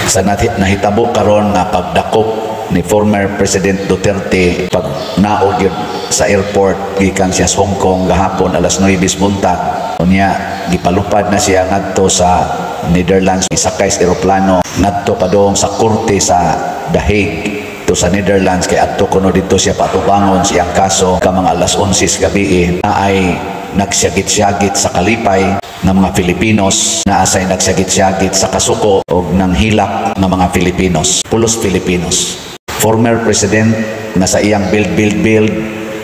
sa nahitabo karon nga pagdakop ni former President Duterte pag naog yun sa airport gikan siya sa Hong Kong gahapon alas 9 buntag. Unya gipalupad na siya ngadto sa Netherlands, isakay sa eroplano ngadto padong sa korte sa The Hague to sa Netherlands kay adto kuno dito siya patubangon siyang kaso ka mga alas 11 gabi na ay nagsyagit-syagit sa kalipay ng mga Filipinos na asay nagsyagit-syagit sa kasuko o ng hilak ng mga Filipinos, pulos Filipinos. Former President na sa iyang build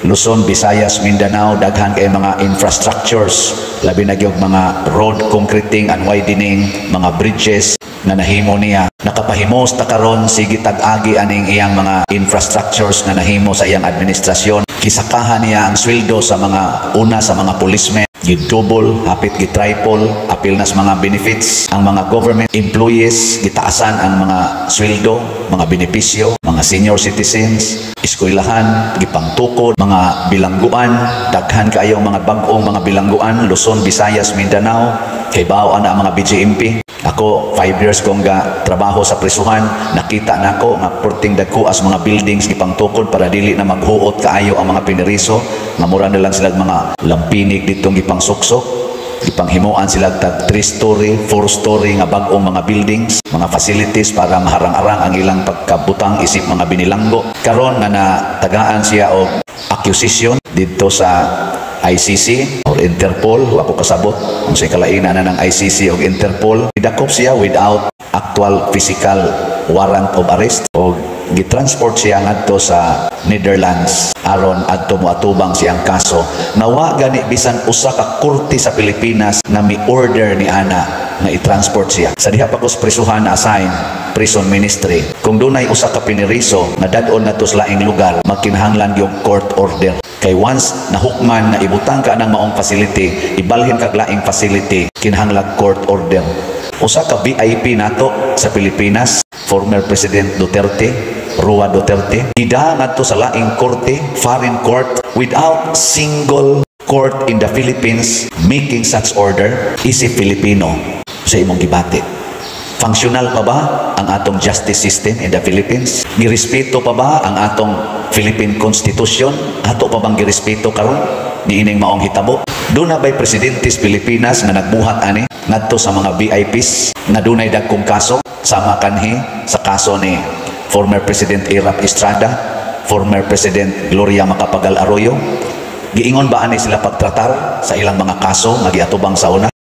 Luzon, Visayas, Mindanao, daghan kay mga infrastructures, labi na gyud mga road concreting and widening, mga bridges na nahimo niya. Nakapahimos ta karon sige tag-agi aning iyang mga infrastructures na nahimo sa iyang administrasyon. Kisakahan niya ang sweldo sa mga una sa mga policemen, gi-double, hapit gi-triple, apil na sa mga benefits. Ang mga government employees, gitaasan ang mga sweldo, mga benepisyo, mga senior citizens, eskwelahan, gipangtukod, mga bilangguan, daghan kayo mga bag-ong mga bilangguan, Luzon, Visayas, Mindanao, kay bawaan na ang mga BJMP. Ako, 5 years kong trabaho sa prisuhan, nakita na ako nga porting dagko as mga buildings gipangtukod para dili na maghuot kaayo ang mga piniriso, nga mura na lang sila mga lampinig ditong gipangsuksok, gipanghimuan sila tag 3-story, 4-story nga bag-ong mga buildings, mga facilities para maharang-arang ang ilang pagkabutang isip mga binilanggo. Karon nga natagaan siya og accusation dito sa ICC or Interpol, wako kasabot kung sa kalainan na ng ICC o Interpol. Idakop siya without actual physical warrant of arrest o gitransport siya ngadto sa Netherlands aron adto moatubang siyang kaso. Nawa gani bisan usa ka korte sa Pilipinas na mi-order ni ana nga i-transport siya. Sa diha pa ko prisuhan na assign prison ministry. Kung dunay usa ka piniriso na dadon na to sa laing lugar, magkinahanglan yung court order. Kay once nahukman na ibutang ka ng maong facility, ibalhin kag laing facility, kinahanglan court order. Usa ka VIP nato sa Pilipinas, former President Duterte, Rua Duterte, ida ngadto sa laing korte, foreign court, without single court in the Philippines making such order. Isip Filipino sa imong gibati. Functional pa ba ang atong justice system in the Philippines? Girespeto pa ba ang atong Philippine Constitution? Ato pa bang girespeto karon niining maong hitabo? Doon na ba'y presidentes Pilipinas nga nagbuhat ani ngadto sa mga VIPs na dunay dagkong kaso sama kanhi sa kaso ni former President Irap Estrada, former President Gloria Macapagal Arroyo? Giingon ba ani sila pagtratar sa ilang mga kaso nga giatubang sa una?